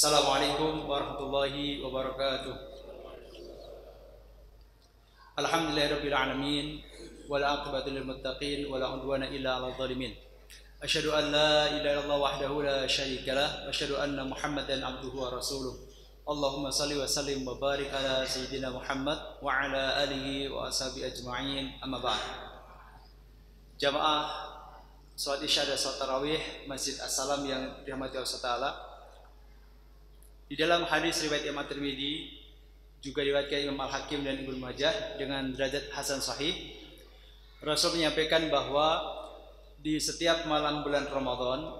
Assalamualaikum warahmatullahi wabarakatuh. Alhamdulillahirabbil alamin wal aqibatu lil muttaqin wala udwana illa 'alal zalimin. Asyhadu an la ilaha illallah wahdahu la syarikalah wa asyhadu anna Muhammadan abduhu wa rasuluh. Allahumma shalli wa sallim wa barik ala sayyidina Muhammad wa ala alihi wa ashabi ajma'in. Amma ba'd. Jamaah salat Isya dan salat tarawih Masjid As-Salam yang dirahmati Allah Taala. Di dalam hadis riwayat Imam Tirmidzi juga diriwayatkan Imam Al-Hakim dan Ibnu Majah dengan derajat hasan sahih, Rasul menyampaikan bahwa di setiap malam bulan Ramadan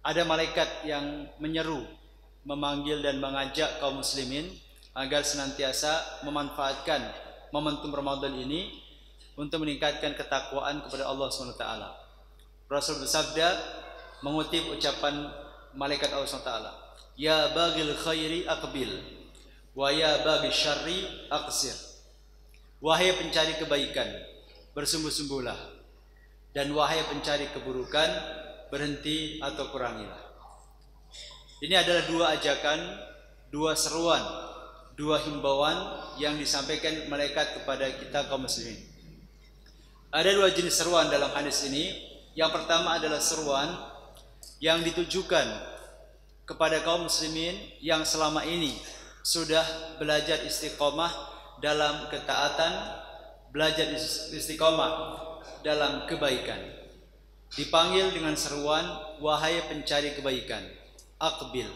ada malaikat yang menyeru, memanggil dan mengajak kaum muslimin agar senantiasa memanfaatkan momentum Ramadan ini untuk meningkatkan ketakwaan kepada Allah SWT. Rasul bersabda mengutip ucapan malaikat Allah SWT, "Ya baghil khairi aqbil wa ya baghil syarri aqsir." Wahai pencari kebaikan, bersungguh-sungguhlah, dan wahai pencari keburukan, berhenti atau kurangilah. Ini adalah dua ajakan, dua seruan, dua himbauan yang disampaikan malaikat kepada kita kaum muslimin. Ada dua jenis seruan dalam hadis ini. Yang pertama adalah seruan yang ditujukan kepada kaum muslimin yang selama ini sudah belajar istiqomah dalam ketaatan, belajar istiqomah dalam kebaikan. Dipanggil dengan seruan, wahai pencari kebaikan, aqbil.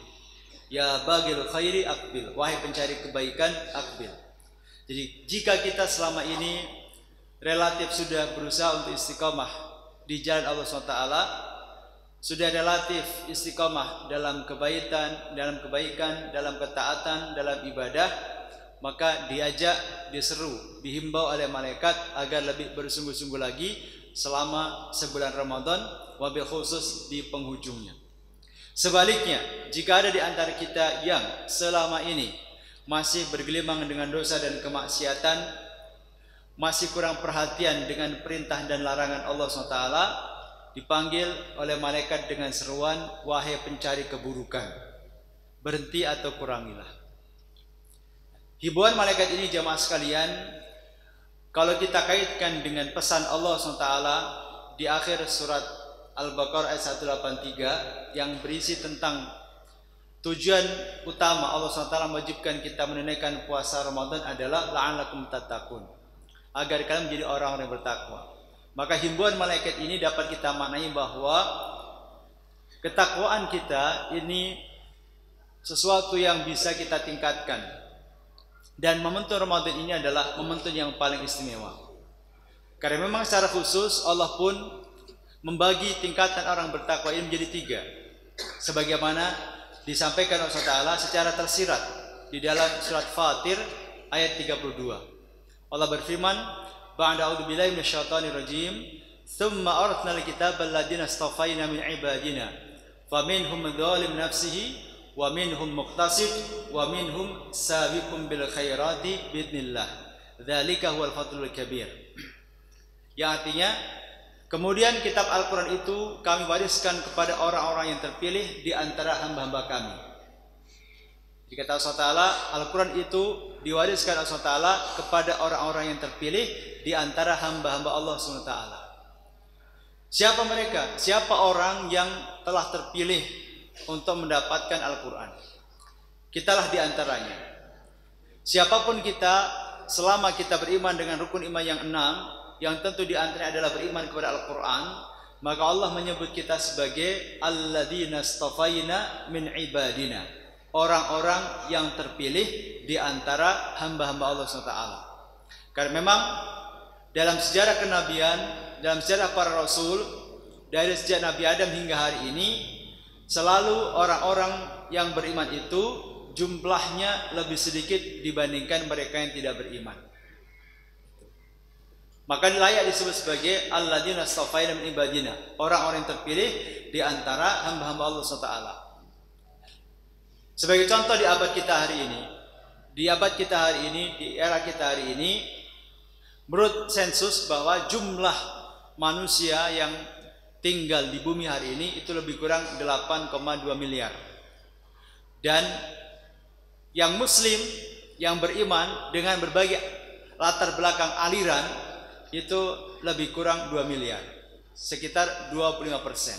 Ya baghil khairi aqbil. Wahai pencari kebaikan, aqbil. Jadi jika kita selama ini relatif sudah berusaha untuk istiqomah di jalan Allah SWT, sudah relatif istiqomah dalam kebaikan, dalam ketaatan, dalam ibadah, maka diajak, diseru, dihimbau oleh malaikat agar lebih bersungguh-sungguh lagi selama sebulan Ramadan, wabil khusus di penghujungnya. Sebaliknya, jika ada di antara kita yang selama ini masih bergelimang dengan dosa dan kemaksiatan, masih kurang perhatian dengan perintah dan larangan Allah SWT, dipanggil oleh malaikat dengan seruan, wahai pencari keburukan, berhenti atau kurangilah. Himbauan malaikat ini jamaah sekalian, kalau kita kaitkan dengan pesan Allah SWT di akhir surat Al-Baqarah ayat 183 yang berisi tentang tujuan utama Allah SWT mewajibkan kita menunaikan puasa Ramadan adalah la'allakum tattaqun, agar kalian menjadi orang-orang yang bertakwa. Maka himbauan malaikat ini dapat kita maknai bahwa ketakwaan kita ini sesuatu yang bisa kita tingkatkan. Dan momentum Ramadan ini adalah momentum yang paling istimewa. Karena memang secara khusus Allah pun membagi tingkatan orang bertakwa ini menjadi tiga, sebagaimana disampaikan Allah Taala secara tersirat di dalam surat Fatir ayat 32. Allah berfirman, "Ba'da a'udzubillahi minasyaitonir rajim, tsumma aratna al-kitaba alladziina istafayna min 'ibadina, faminhum dzalimun nafsihi wa minhum muqtasid wa minhum sabiqun bil khairati biidznillah. Dzalika huwal fadlul kabir." Yang artinya, kemudian kitab Al-Qur'an itu kami wariskan kepada orang-orang yang terpilih di antara hamba-hamba kami. Jika Allah SWT, Al-Quran itu diwariskan Allah SWT kepada orang-orang yang terpilih di antara hamba-hamba Allah SWT. Siapa mereka? Siapa orang yang telah terpilih untuk mendapatkan Al-Quran? Kitalah di antaranya. Siapapun kita, selama kita beriman dengan rukun iman yang 6, yang tentu di antaranya adalah beriman kepada Al-Quran, maka Allah menyebut kita sebagai alladzina istafayna min ibadina, orang-orang yang terpilih di antara hamba-hamba Allah SWT. Karena memang dalam sejarah kenabian, dalam sejarah para rasul, dari sejak Nabi Adam hingga hari ini, selalu orang-orang yang beriman itu jumlahnya lebih sedikit dibandingkan mereka yang tidak beriman. Maka layak disebut sebagai alladzina istafayna min ibadina, orang-orang yang terpilih di antara hamba-hamba Allah SWT. Sebagai contoh di abad kita hari ini, di era kita hari ini, menurut sensus bahwa jumlah manusia yang tinggal di bumi hari ini itu lebih kurang 8,2 miliar. Dan yang muslim, yang beriman dengan berbagai latar belakang aliran itu lebih kurang 2 miliar, sekitar 25%.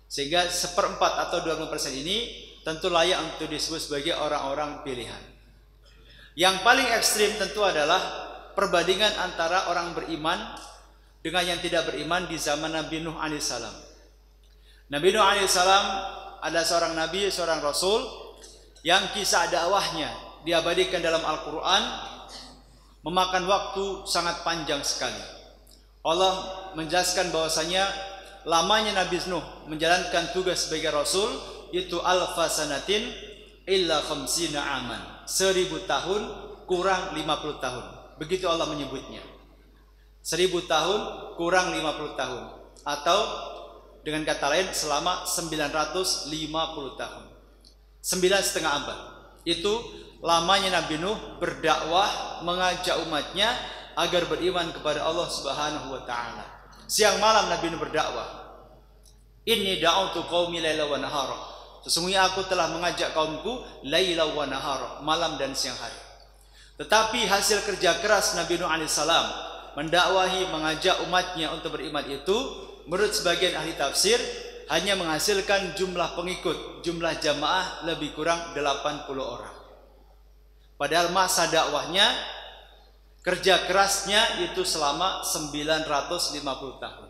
Sehingga 1/4 atau 25% ini tentu layak untuk disebut sebagai orang-orang pilihan. Yang paling ekstrim tentu adalah perbandingan antara orang beriman dengan yang tidak beriman di zaman Nabi Nuh alaihissalam. Nabi Nuh alaihissalam ada seorang nabi, seorang rasul yang kisah dakwahnya diabadikan dalam Al-Quran, memakan waktu sangat panjang sekali. Allah menjelaskan bahwasanya lamanya Nabi Nuh menjalankan tugas sebagai rasul itu alfasanatin illa khamsina aman, 1000 tahun kurang 50 tahun. Begitu Allah menyebutnya. 1000 tahun kurang 50 tahun, atau dengan kata lain selama 950 tahun, 9,5 abad. Itu lamanya Nabi Nuh berdakwah, mengajak umatnya agar beriman kepada Allah Subhanahu wa taala. Siang malam Nabi Nuh berdakwah. Inni da'utu qaumi laila wa nahara. Sesungguhnya aku telah mengajak kaumku laila wa nahara, malam dan siang hari. Tetapi hasil kerja keras Nabi Nuh alaihissalam mendakwahi, mengajak umatnya untuk beriman itu, menurut sebagian ahli tafsir, hanya menghasilkan jumlah pengikut, jumlah jamaah lebih kurang 80 orang. Padahal masa dakwahnya, kerja kerasnya itu selama 950 tahun.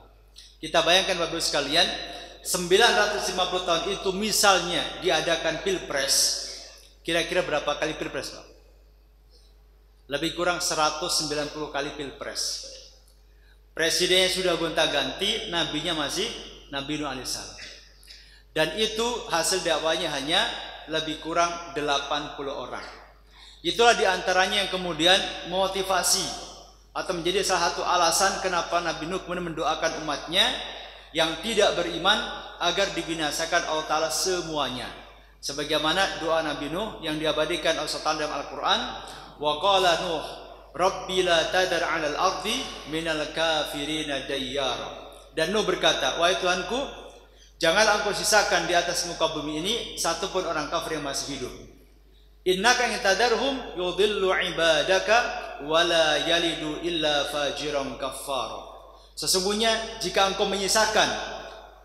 Kita bayangkan Bapak Ibu sekalian, 950 tahun itu misalnya diadakan pilpres, kira-kira berapa kali pilpres, Pak? Lebih kurang 190 kali pilpres. Presidennya sudah gonta-ganti, nabinya masih Nabi Nuh alaihissalam. Dan itu hasil dakwanya hanya lebih kurang 80 orang. Itulah diantaranya yang kemudian motivasi atau menjadi salah satu alasan kenapa Nabi Nuh kemudian mendoakan umatnya yang tidak beriman agar dibinasakan Allah Ta'ala semuanya. Sebagaimana doa Nabi Nuh yang diabadikan Allah Ta'ala dalam Al-Quran, wa qala Nuh Rabbi la tadar 'alal ardi minal kafirina dayyara. Dan Nuh berkata, wahai Tuhanku, janganlah engkau sisakan di atas muka bumi ini satupun orang kafir yang masih hidup. Innaka in tadarhum yudillu ibadaka wa la yalidu illa fajiran kaffara. Sesungguhnya jika engkau menyisakan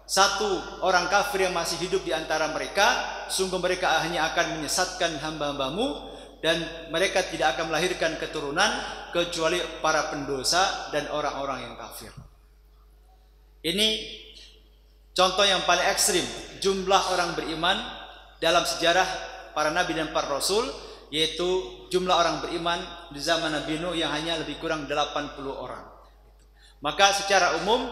satu orang kafir yang masih hidup di antara mereka, sungguh mereka hanya akan menyesatkan hamba-hambamu, dan mereka tidak akan melahirkan keturunan kecuali para pendosa dan orang-orang yang kafir. Ini contoh yang paling ekstrim jumlah orang beriman dalam sejarah para nabi dan para rasul, yaitu jumlah orang beriman di zaman Nabi Nuh yang hanya lebih kurang 80 orang. Maka secara umum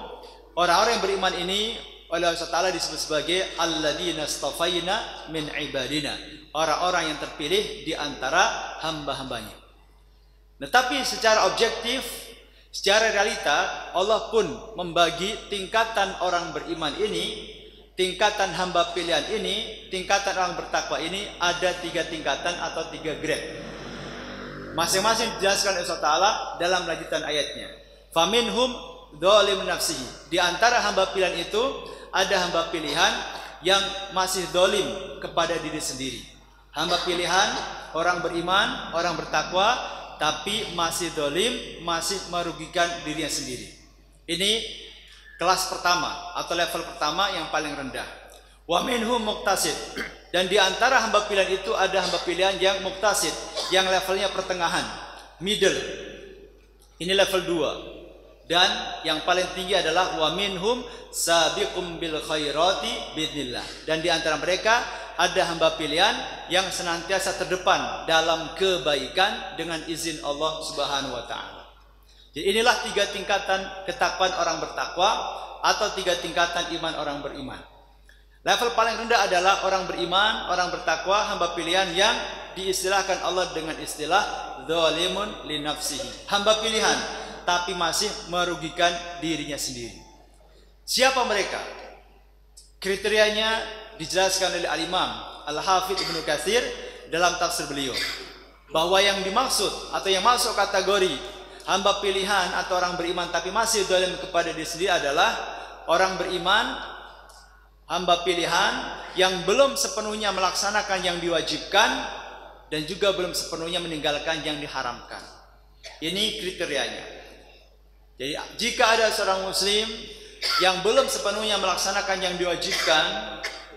orang-orang yang beriman ini oleh Allah Ta'ala disebut sebagai alladzina istafaina min ibadina, orang-orang yang terpilih di antara hamba-hambanya. Tetapi secara objektif, secara realita, Allah pun membagi tingkatan orang beriman ini, tingkatan hamba pilihan ini, tingkatan orang bertakwa ini ada 3 tingkatan atau 3 grade. Masing-masing dijelaskan oleh Allah Ta'ala dalam lanjutan ayatnya. Faminhum dzalim nafsihi. Di antara hamba pilihan itu ada hamba pilihan yang masih dolim kepada diri sendiri. Hamba pilihan, orang beriman, orang bertakwa, tapi masih dolim, masih merugikan dirinya sendiri. Ini kelas pertama atau level pertama yang paling rendah. Wa minhum muqtasid. Dan di antara hamba pilihan itu ada hamba pilihan yang muqtasid, yang levelnya pertengahan, middle. Ini level 2. Dan yang paling tinggi adalah wa minhum sabiqum bil khairati biidznillah. Dan di antara mereka ada hamba pilihan yang senantiasa terdepan dalam kebaikan dengan izin Allah Subhanahu wa taala. Jadi inilah 3 tingkatan ketakwaan orang bertakwa atau 3 tingkatan iman orang beriman. Level paling rendah adalah orang beriman, orang bertakwa, hamba pilihan yang diistilahkan Allah dengan istilah dzalimun li nafsihi. Hamba pilihan tapi masih merugikan dirinya sendiri. Siapa mereka? Kriterianya dijelaskan oleh Al-Imam Al-Hafidz Ibnu Katsir dalam tafsir beliau, bahwa yang dimaksud atau yang masuk kategori hamba pilihan atau orang beriman tapi masih zalim kepada diri sendiri adalah orang beriman, hamba pilihan yang belum sepenuhnya melaksanakan yang diwajibkan dan juga belum sepenuhnya meninggalkan yang diharamkan. Ini kriterianya. Jadi jika ada seorang muslim yang belum sepenuhnya melaksanakan yang diwajibkan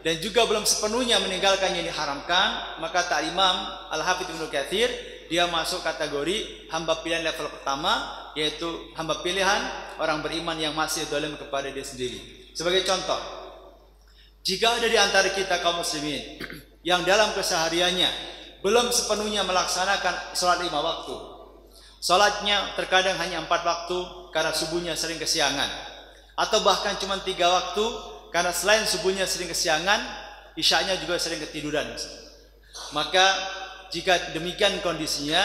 dan juga belum sepenuhnya meninggalkan yang diharamkan, maka kata Imam Al-Hafidz Ibnu Katsir, dia masuk kategori hamba pilihan level pertama, yaitu hamba pilihan orang beriman yang masih zalim kepada dia sendiri. Sebagai contoh, jika ada di antara kita kaum muslimin yang dalam kesehariannya belum sepenuhnya melaksanakan sholat 5 waktu, sholatnya terkadang hanya 4 waktu karena subuhnya sering kesiangan, atau bahkan cuma 3 waktu karena selain subuhnya sering kesiangan, isyanya juga sering ketiduran, maka jika demikian kondisinya,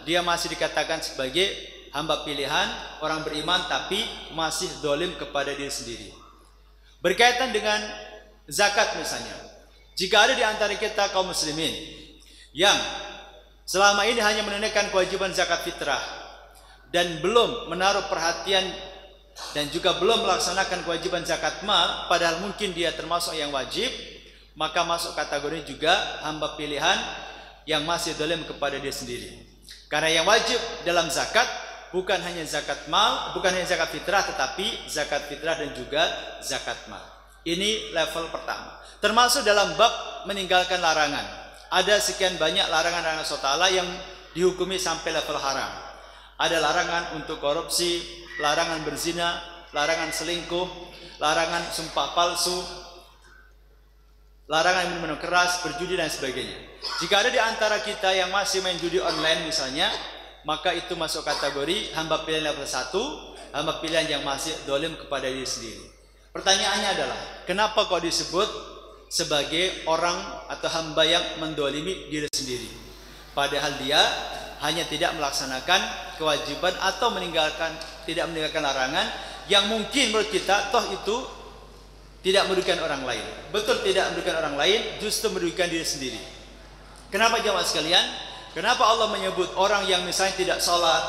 dia masih dikatakan sebagai hamba pilihan orang beriman tapi masih zalim kepada diri sendiri. Berkaitan dengan zakat misalnya, jika ada di antara kita kaum muslimin yang selama ini hanya menunaikan kewajiban zakat fitrah dan belum menaruh perhatian dan juga belum melaksanakan kewajiban zakat mal, padahal mungkin dia termasuk yang wajib, maka masuk kategori juga hamba pilihan yang masih zalim kepada dia sendiri. Karena yang wajib dalam zakat bukan hanya zakat mal, bukan hanya zakat fitrah, tetapi zakat fitrah dan juga zakat mal. Ini level pertama. Termasuk dalam bab meninggalkan larangan. Ada sekian banyak larangan Allah SWT yang dihukumi sampai level haram. Ada larangan untuk korupsi, larangan berzina, larangan selingkuh, larangan sumpah palsu, larangan minum keras, berjudi dan sebagainya. Jika ada di antara kita yang masih main judi online misalnya, maka itu masuk kategori hamba pilihan level 1, hamba pilihan yang masih zalim kepada diri sendiri. Pertanyaannya adalah, kenapa kok disebut sebagai orang atau hamba yang mendolimi diri sendiri? Padahal dia hanya tidak melaksanakan kewajiban atau tidak meninggalkan larangan yang mungkin menurut kita toh itu tidak merugikan orang lain. Betul tidak merugikan orang lain, justru merugikan diri sendiri. Kenapa jemaah sekalian? Kenapa Allah menyebut orang yang misalnya tidak sholat,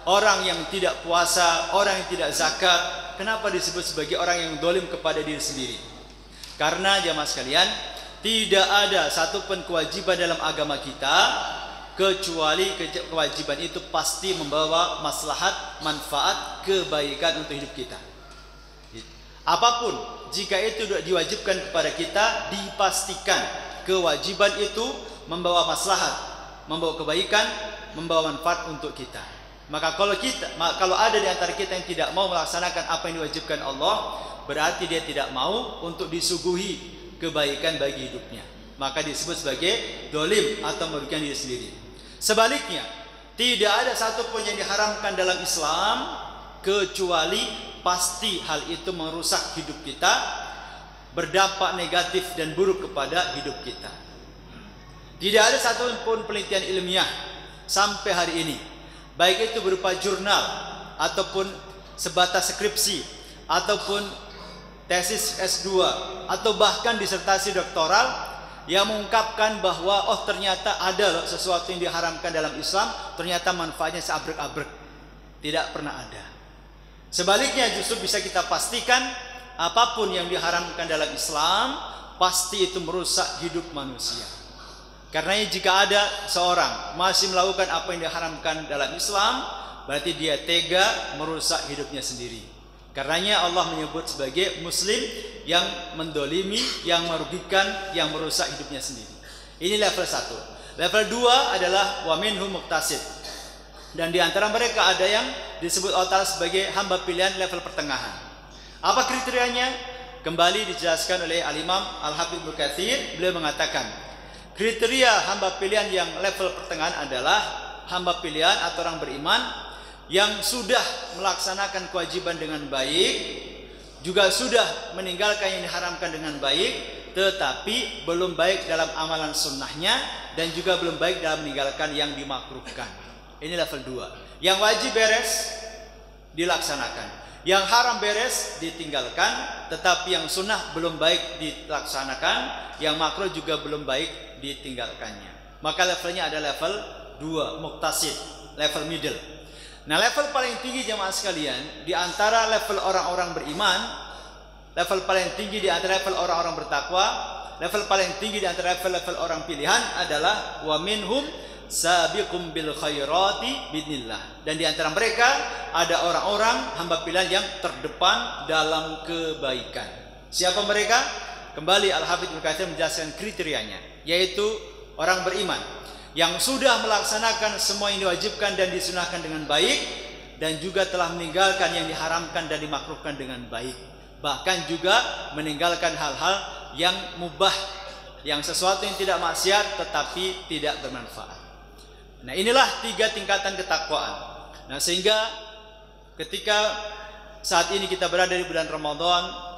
orang yang tidak puasa, orang yang tidak zakat, kenapa disebut sebagai orang yang zalim kepada diri sendiri? Karena jemaah sekalian, tidak ada satupun kewajiban dalam agama kita kecuali kewajiban itu pasti membawa maslahat, manfaat, kebaikan untuk hidup kita. Apapun jika itu diwajibkan kepada kita, dipastikan kewajiban itu membawa maslahat, membawa kebaikan, membawa manfaat untuk kita. Maka kalau ada di antara kita yang tidak mau melaksanakan apa yang diwajibkan Allah, berarti dia tidak mau untuk disuguhi kebaikan bagi hidupnya. Maka disebut sebagai zalim atau merugikan diri sendiri. Sebaliknya, tidak ada satupun yang diharamkan dalam Islam kecuali pasti hal itu merusak hidup kita, berdampak negatif dan buruk kepada hidup kita. Tidak ada satupun penelitian ilmiah sampai hari ini, baik itu berupa jurnal ataupun sebatas skripsi ataupun tesis S2 atau bahkan disertasi doktoral yang mengungkapkan bahwa ternyata ada loh sesuatu yang diharamkan dalam Islam, ternyata manfaatnya seabrek-abrek. Tidak pernah ada. Sebaliknya justru bisa kita pastikan apapun yang diharamkan dalam Islam pasti itu merusak hidup manusia. Karena jika ada seorang masih melakukan apa yang diharamkan dalam Islam, berarti dia tega merusak hidupnya sendiri. Karenanya Allah menyebut sebagai muslim yang mendolimi, yang merugikan, yang merusak hidupnya sendiri. Ini level 1. Level 2 adalah wa minhum muqtasid. Dan di antara mereka ada yang disebut Allah Ta'ala sebagai hamba pilihan level pertengahan. Apa kriterianya? Kembali dijelaskan oleh Al-Imam Al-Hafidz Ibnu Katsir. Beliau mengatakan, kriteria hamba pilihan yang level pertengahan adalah hamba pilihan atau orang beriman yang sudah melaksanakan kewajiban dengan baik, juga sudah meninggalkan yang diharamkan dengan baik, tetapi belum baik dalam amalan sunnahnya dan juga belum baik dalam meninggalkan yang dimakruhkan. Ini level 2. Yang wajib beres dilaksanakan, yang haram beres ditinggalkan, tetapi yang sunnah belum baik dilaksanakan, yang makruh juga belum baik ditinggalkannya. Maka levelnya ada level 2, muqtasid, level middle. Nah, level paling tinggi jemaah sekalian, di antara level orang-orang beriman, level paling tinggi di antara level orang-orang bertakwa, level paling tinggi di antara level-level orang pilihan adalah wa minhum sabiqum bil khairati biidznillah. Dan di antara mereka ada orang-orang hamba pilihan yang terdepan dalam kebaikan. Siapa mereka? Kembali Al-Hafidz Ibnu Katsir menjelaskan kriterianya, yaitu orang beriman yang sudah melaksanakan semua yang diwajibkan dan disunahkan dengan baik, dan juga telah meninggalkan yang diharamkan dan dimakruhkan dengan baik, bahkan juga meninggalkan hal-hal yang mubah, yang sesuatu yang tidak maksiat tetapi tidak bermanfaat. Nah, inilah 3 tingkatan ketakwaan. Nah, sehingga ketika saat ini kita berada di bulan Ramadan,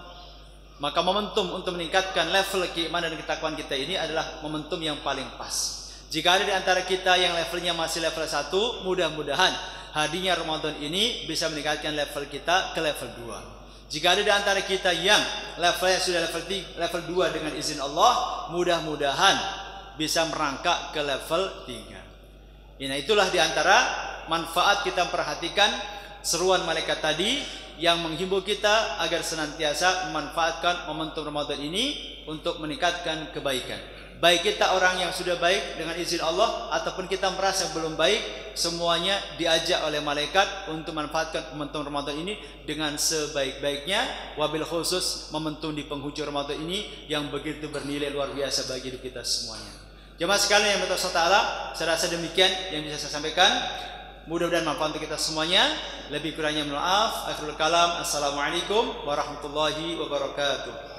maka momentum untuk meningkatkan level keimanan dan ketakwaan kita ini adalah momentum yang paling pas. Jika ada di antara kita yang levelnya masih level 1, mudah-mudahan hadirnya Ramadan ini bisa meningkatkan level kita ke level 2. Jika ada di antara kita yang levelnya sudah level 2 dengan izin Allah, mudah-mudahan bisa merangkak ke level 3. Nah, itulah di antara manfaat kita memperhatikan seruan malaikat tadi yang menghimbau kita agar senantiasa memanfaatkan momentum Ramadan ini untuk meningkatkan kebaikan. Baik kita orang yang sudah baik dengan izin Allah ataupun kita merasa belum baik, semuanya diajak oleh malaikat untuk memanfaatkan momentum Ramadan ini dengan sebaik-baiknya, wabil khusus momentum di penghujung Ramadan ini yang begitu bernilai luar biasa bagi hidup kita semuanya. Jemaah sekalian yang bertakwa Ta'ala, saya rasa demikian yang bisa saya sampaikan. Mudah-mudahan manfaat untuk kita semuanya. Lebih kurangnya mohon maaf. Akhirul kalam. Assalamualaikum warahmatullahi wabarakatuh.